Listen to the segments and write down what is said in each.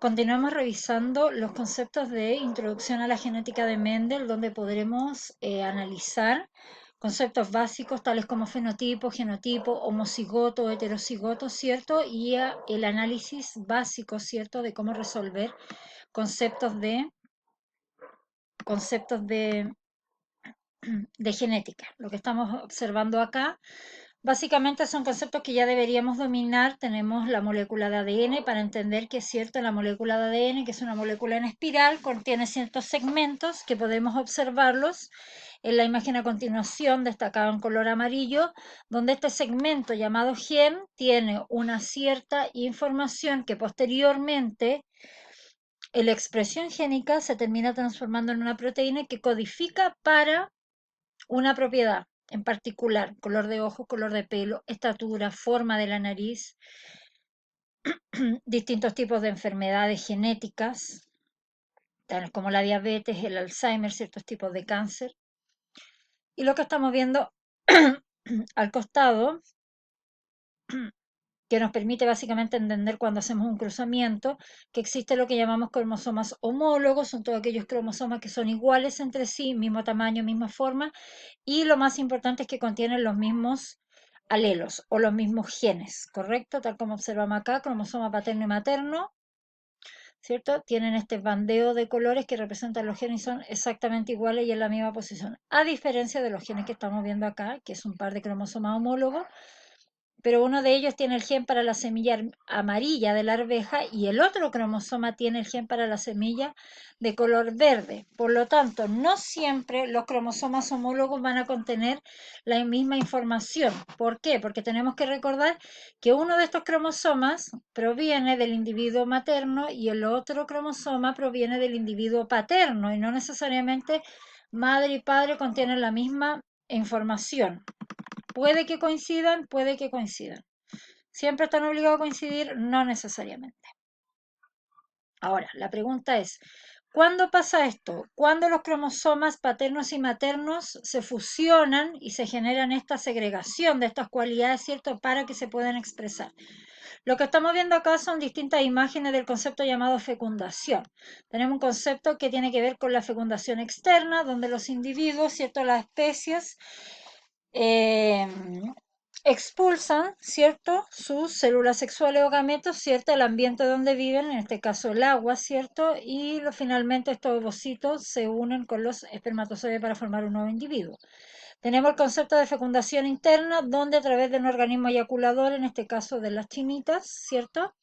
Continuamos revisando los conceptos de introducción a la genética de Mendel, donde podremos analizar conceptos básicos tales como fenotipo, genotipo, homocigoto, heterocigoto, ¿cierto? Y el análisis básico, ¿cierto? De cómo resolver conceptos de genética. Lo que estamos observando acá básicamente son conceptos que ya deberíamos dominar. Tenemos la molécula de ADN para entender que es cierto, la molécula de ADN, que es una molécula en espiral, contiene ciertos segmentos que podemos observarlos en la imagen a continuación, destacado en color amarillo, donde este segmento llamado gen tiene una cierta información que posteriormente en la expresión génica se termina transformando en una proteína que codifica para una propiedad en particular: color de ojos, color de pelo, estatura, forma de la nariz, distintos tipos de enfermedades genéticas, tales como la diabetes, el Alzheimer, ciertos tipos de cáncer. Y lo que estamos viendo al costado, que nos permite básicamente entender cuando hacemos un cruzamiento, que existe lo que llamamos cromosomas homólogos, son todos aquellos cromosomas que son iguales entre sí, mismo tamaño, misma forma, y lo más importante es que contienen los mismos alelos o los mismos genes, ¿correcto? Tal como observamos acá, cromosoma paterno y materno, ¿cierto? Tienen este bandeo de colores que representan los genes y son exactamente iguales y en la misma posición, a diferencia de los genes que estamos viendo acá, que es un par de cromosomas homólogos, pero uno de ellos tiene el gen para la semilla amarilla de la arveja y el otro cromosoma tiene el gen para la semilla de color verde. Por lo tanto, no siempre los cromosomas homólogos van a contener la misma información. ¿Por qué? Porque tenemos que recordar que uno de estos cromosomas proviene del individuo materno y el otro cromosoma proviene del individuo paterno, y no necesariamente madre y padre contienen la misma información. Puede que coincidan, puede que coincidan. ¿Siempre están obligados a coincidir? No necesariamente. Ahora, la pregunta es, ¿cuándo pasa esto? ¿Cuándo los cromosomas paternos y maternos se fusionan y se generan esta segregación de estas cualidades, ¿cierto?, para que se puedan expresar. Lo que estamos viendo acá son distintas imágenes del concepto llamado fecundación. Tenemos un concepto que tiene que ver con la fecundación externa, donde los individuos, ¿cierto?, las especies, eh, expulsan, ¿cierto?, sus células sexuales o gametos, ¿cierto?, el ambiente donde viven, en este caso el agua, ¿cierto?, y finalmente estos ovocitos se unen con los espermatozoides para formar un nuevo individuo. Tenemos el concepto de fecundación interna, donde a través de un organismo eyaculador, en este caso de las chinitas, ¿cierto?,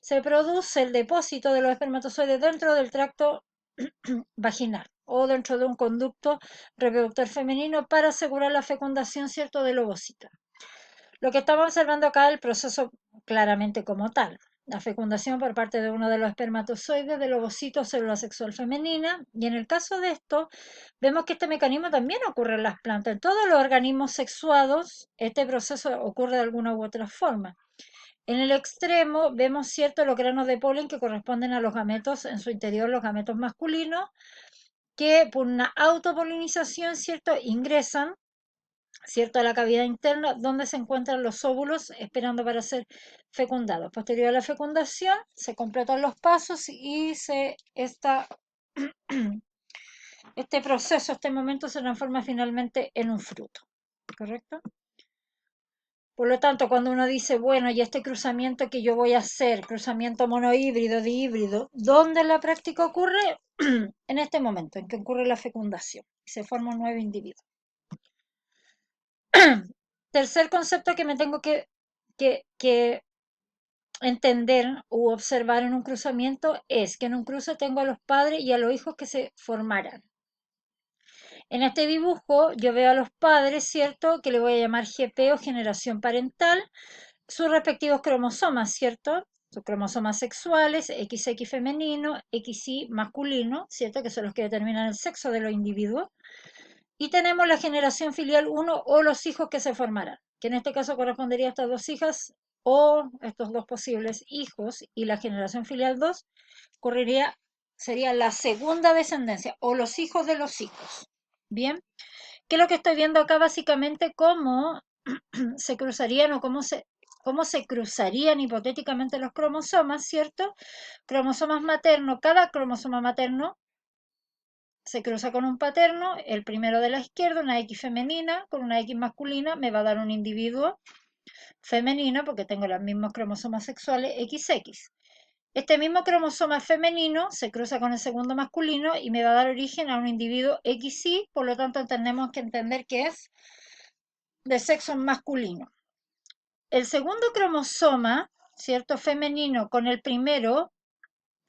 se produce el depósito de los espermatozoides dentro del tracto vaginal o dentro de un conducto reproductor femenino para asegurar la fecundación, ¿cierto?, del ovocito. Lo que estamos observando acá es el proceso claramente como tal: la fecundación por parte de uno de los espermatozoides del ovocito o célula sexual femenina, y en el caso de esto vemos que este mecanismo también ocurre en las plantas. En todos los organismos sexuados este proceso ocurre de alguna u otra forma. En el extremo vemos, ¿cierto?, los granos de polen que corresponden a los gametos en su interior, los gametos masculinos, que por una autopolinización, ¿cierto?, ingresan, ¿cierto?, a la cavidad interna, donde se encuentran los óvulos esperando para ser fecundados. Posterior a la fecundación se completan los pasos y este proceso, este momento se transforma finalmente en un fruto, ¿correcto? Por lo tanto, cuando uno dice, bueno, y este cruzamiento que yo voy a hacer, cruzamiento monohíbrido, dihíbrido, ¿dónde en la práctica ocurre? En este momento en que ocurre la fecundación y se forma un nuevo individuo. Tercer concepto que me tengo que entender u observar en un cruzamiento es que en un cruce tengo a los padres y a los hijos que se formarán. En este dibujo yo veo a los padres, ¿cierto?, que le voy a llamar GP o generación parental, sus respectivos cromosomas, ¿cierto?, sus cromosomas sexuales, XX femenino, XY masculino, ¿cierto?, que son los que determinan el sexo de los individuos. Y tenemos la generación filial 1 o los hijos que se formarán, que en este caso correspondería a estas dos hijas o estos dos posibles hijos, y la generación filial 2 sería la segunda descendencia o los hijos de los hijos. Bien, ¿qué es lo que estoy viendo acá? Básicamente cómo se cruzarían o cómo se cómo se cruzarían hipotéticamente los cromosomas, ¿cierto? Cromosomas maternos, cada cromosoma materno se cruza con un paterno, el primero de la izquierda, una X femenina, con una X masculina, me va a dar un individuo femenino porque tengo los mismos cromosomas sexuales XX. Este mismo cromosoma femenino se cruza con el segundo masculino y me va a dar origen a un individuo XY, por lo tanto tenemos que entender que es de sexo masculino. El segundo cromosoma, ¿cierto? Femenino con el primero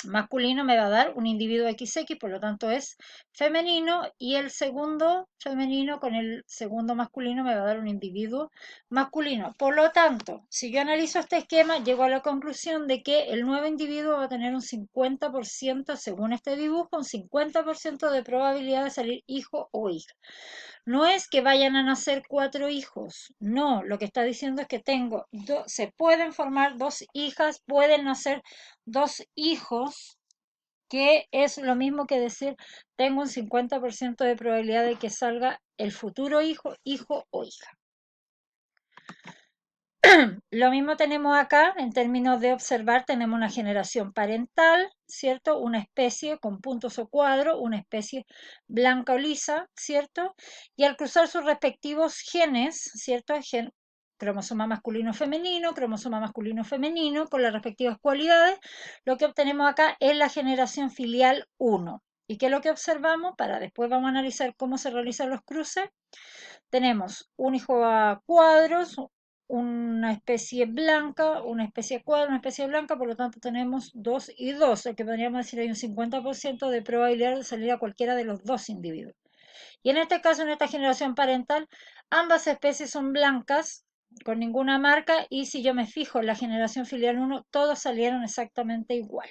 masculino me va a dar un individuo XX, por lo tanto es femenino, y el segundo femenino con el segundo masculino me va a dar un individuo masculino. Por lo tanto, si yo analizo este esquema, llego a la conclusión de que el nuevo individuo va a tener un 50%, según este dibujo, un 50% de probabilidad de salir hijo o hija. No es que vayan a nacer 4 hijos, no, lo que está diciendo es que se pueden formar 2 hijas, pueden nacer 2 hijos, que es lo mismo que decir tengo un 50% de probabilidad de que salga el futuro hijo, hijo o hija. Lo mismo tenemos acá, en términos de observar, tenemos una generación parental, ¿cierto? Una especie con puntos o cuadros, una especie blanca o lisa, ¿cierto? Y al cruzar sus respectivos genes, ¿cierto? Cromosoma masculino-femenino, cromosoma masculino-femenino, con las respectivas cualidades, lo que obtenemos acá es la generación filial 1. ¿Y qué es lo que observamos? Para después vamos a analizar cómo se realizan los cruces. Tenemos un hijo a cuadros, una especie blanca, una especie cuadro, una especie blanca, por lo tanto tenemos 2 y 2, lo que podríamos decir hay un 50% de probabilidad de salir a cualquiera de los dos individuos. Y en este caso, en esta generación parental, ambas especies son blancas, con ninguna marca, y si yo me fijo en la generación filial 1, todos salieron exactamente igual.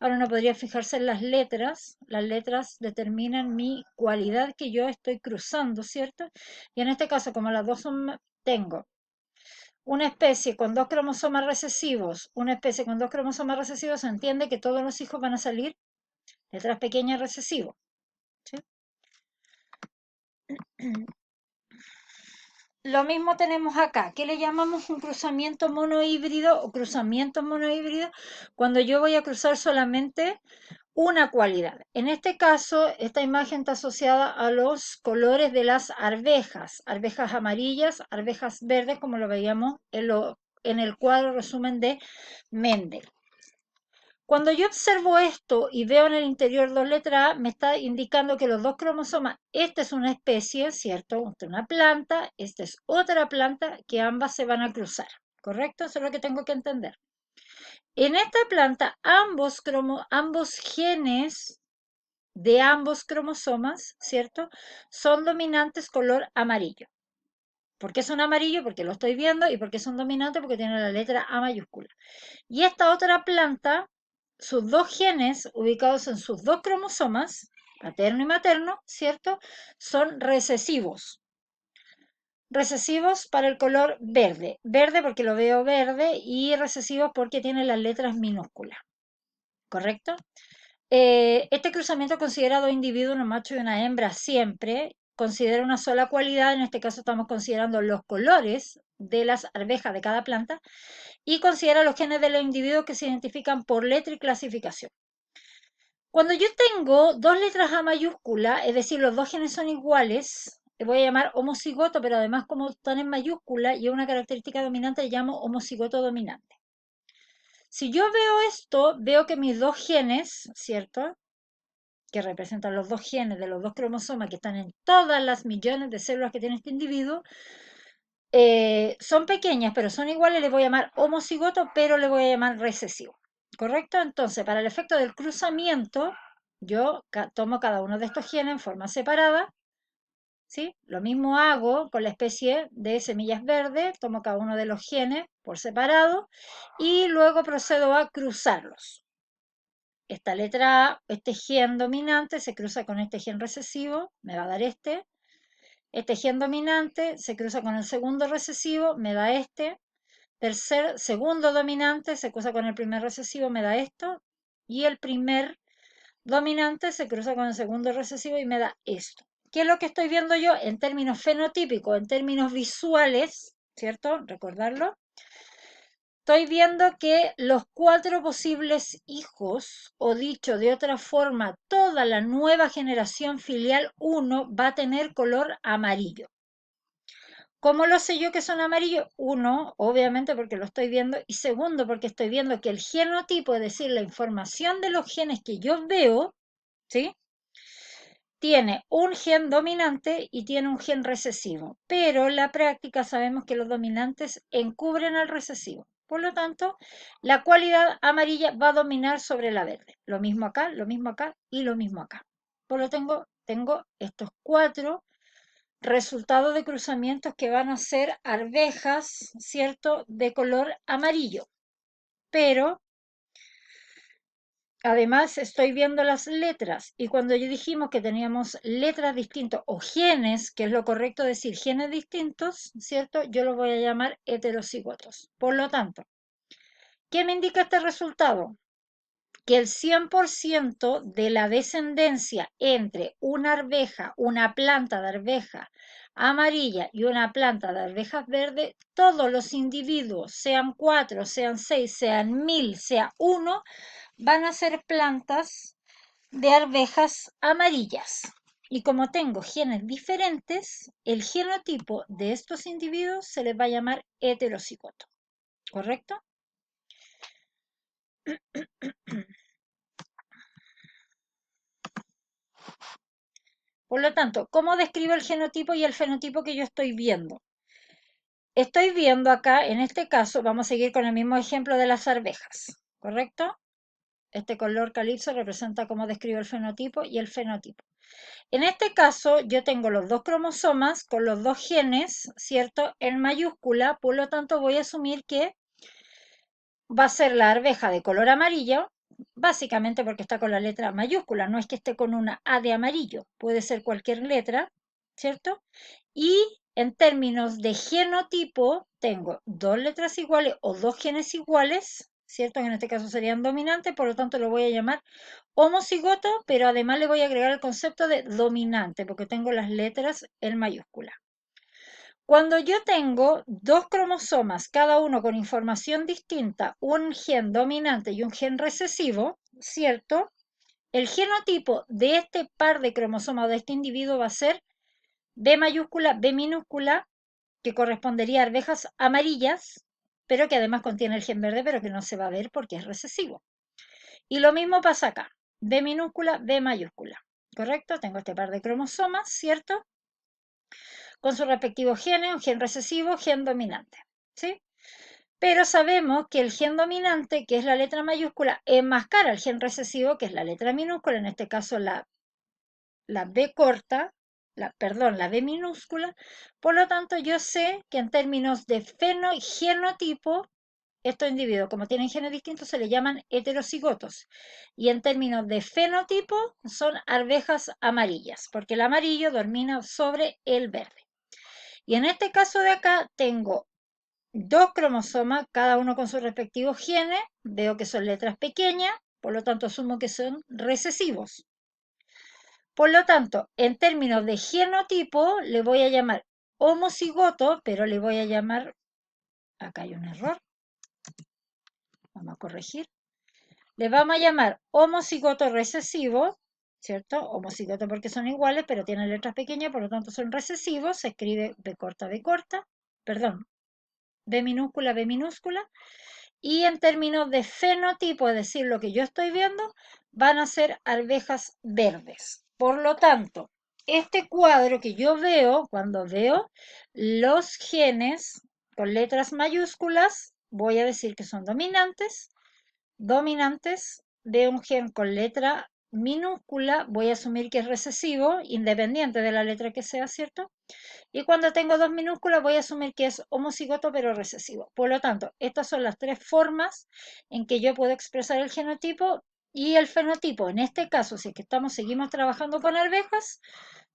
Ahora uno podría fijarse en las letras determinan mi cualidad que yo estoy cruzando, ¿cierto? Y en este caso, como las dos son, tengo una especie con 2 cromosomas recesivos, una especie con 2 cromosomas recesivos, se entiende que todos los hijos van a salir letras pequeñas recesivos, ¿sí? Lo mismo tenemos acá. ¿Qué le llamamos un cruzamiento monohíbrido o cruzamientos monohíbridos? Cuando yo voy a cruzar solamente una cualidad. En este caso, esta imagen está asociada a los colores de las arvejas amarillas, arvejas verdes, como lo veíamos en el cuadro resumen de Mendel. Cuando yo observo esto y veo en el interior dos letras A, me está indicando que los dos cromosomas, esta es una especie, ¿cierto? Esta es una planta, esta es otra planta, que ambas se van a cruzar, ¿correcto? Eso es lo que tengo que entender. En esta planta, ambos genes de ambos cromosomas, ¿cierto? Son dominantes color amarillo. ¿Por qué son amarillos? Porque lo estoy viendo, y porque son dominantes porque tienen la letra A mayúscula. Y esta otra planta, sus dos genes ubicados en sus dos cromosomas, paterno y materno, ¿cierto? Son recesivos. Recesivos para el color verde. Verde porque lo veo verde, y recesivos porque tiene las letras minúsculas. ¿Correcto? Este cruzamiento considera dos individuos, un macho y una hembra siempre. Considera una sola cualidad, en este caso estamos considerando los colores de las arvejas de cada planta, y considera los genes de los individuos que se identifican por letra y clasificación. Cuando yo tengo dos letras A mayúscula, es decir, los dos genes son iguales, le voy a llamar homocigoto, pero además como están en mayúscula y es una característica dominante, le llamo homocigoto dominante. Si yo veo esto, veo que mis dos genes, ¿cierto?, que representan los dos genes de los dos cromosomas que están en todas las millones de células que tiene este individuo, son pequeñas, pero son iguales, le voy a llamar homocigoto, pero le voy a llamar recesivo. ¿Correcto? Entonces, para el efecto del cruzamiento, yo tomo cada uno de estos genes en forma separada, ¿sí? Lo mismo hago con la especie de semillas verdes, tomo cada uno de los genes por separado y luego procedo a cruzarlos. Esta letra A, este gen dominante se cruza con este gen recesivo, me va a dar este. Este gen dominante se cruza con el segundo recesivo, me da este. Segundo dominante se cruza con el primer recesivo, me da esto. Y el primer dominante se cruza con el segundo recesivo y me da esto. ¿Qué es lo que estoy viendo yo en términos fenotípicos, en términos visuales? ¿Cierto? Recordarlo. estoy viendo que los 4 posibles hijos, o dicho de otra forma, toda la nueva generación filial 1 va a tener color amarillo. ¿Cómo lo sé yo que son amarillos? Uno, obviamente porque lo estoy viendo, y segundo, porque estoy viendo que el genotipo, es decir, la información de los genes que yo veo, ¿sí? Tiene un gen dominante y tiene un gen recesivo, pero en la práctica sabemos que los dominantes encubren al recesivo. Por lo tanto, la cualidad amarilla va a dominar sobre la verde. Lo mismo acá, lo mismo acá y lo mismo acá. Por lo tanto, tengo estos 4 resultados de cruzamientos que van a ser arvejas, ¿cierto?, de color amarillo. Pero además estoy viendo las letras y cuando ya dijimos que teníamos letras distintas o genes, que es lo correcto decir genes distintos, ¿cierto? Yo los voy a llamar heterocigotos. Por lo tanto, ¿qué me indica este resultado? Que el 100% de la descendencia entre una arveja, una planta de arveja amarilla y una planta de arvejas verde, todos los individuos, sean 4, sean 6, sean 1000, sea 1, van a ser plantas de arvejas amarillas. Y como tengo genes diferentes, el genotipo de estos individuos se les va a llamar heterocigoto. ¿Correcto? Por lo tanto, ¿cómo describo el genotipo y el fenotipo que yo estoy viendo? Estoy viendo acá, en este caso, vamos a seguir con el mismo ejemplo de las arvejas, ¿correcto? Este color calipso representa cómo describo el fenotipo y el fenotipo. En este caso, yo tengo los 2 cromosomas con los 2 genes, ¿cierto?, en mayúscula, por lo tanto voy a asumir que va a ser la arveja de color amarillo, básicamente porque está con la letra mayúscula, no es que esté con una A de amarillo, puede ser cualquier letra, ¿cierto? Y en términos de genotipo, tengo 2 letras iguales o 2 genes iguales, ¿cierto? En este caso serían dominantes, por lo tanto lo voy a llamar homocigoto, pero además le voy a agregar el concepto de dominante, porque tengo las letras en mayúscula. Cuando yo tengo 2 cromosomas, cada uno con información distinta, un gen dominante y un gen recesivo, ¿cierto? El genotipo de este par de cromosomas de este individuo va a ser B mayúscula, B minúscula, que correspondería a arvejas amarillas, pero que además contiene el gen verde, pero que no se va a ver porque es recesivo. Y lo mismo pasa acá, B minúscula, B mayúscula, ¿correcto? Tengo este par de cromosomas, ¿cierto? Con sus respectivos genes, un gen recesivo, gen dominante, ¿sí? Pero sabemos que el gen dominante, que es la letra mayúscula, enmascara el gen recesivo, que es la letra minúscula, en este caso la B corta, la B minúscula. Por lo tanto, yo sé que en términos de genotipo, estos individuos, como tienen genes distintos, se les llaman heterocigotos. Y en términos de fenotipo, son arvejas amarillas, porque el amarillo domina sobre el verde. Y en este caso de acá tengo 2 cromosomas, cada uno con sus respectivos genes. Veo que son letras pequeñas, por lo tanto asumo que son recesivos. Por lo tanto, en términos de genotipo, le voy a llamar homocigoto, pero le voy a llamar, acá hay un error, vamos a corregir, le vamos a llamar homocigoto recesivo, ¿cierto? Homocigoto porque son iguales, pero tienen letras pequeñas, por lo tanto son recesivos, se escribe B corta, perdón, B minúscula, y en términos de fenotipo, es decir, lo que yo estoy viendo, van a ser arvejas verdes. Por lo tanto, este cuadro que yo veo, cuando veo los genes con letras mayúsculas, voy a decir que son dominantes. De un gen con letra minúscula, voy a asumir que es recesivo, independiente de la letra que sea, ¿cierto? Y cuando tengo 2 minúsculas voy a asumir que es homocigoto pero recesivo. Por lo tanto, estas son las 3 formas en que yo puedo expresar el genotipo y el fenotipo. En este caso, si es que seguimos trabajando con arvejas,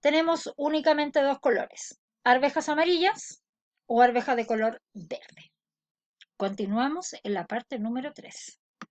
tenemos únicamente 2 colores, arvejas amarillas o arvejas de color verde. Continuamos en la parte número 3.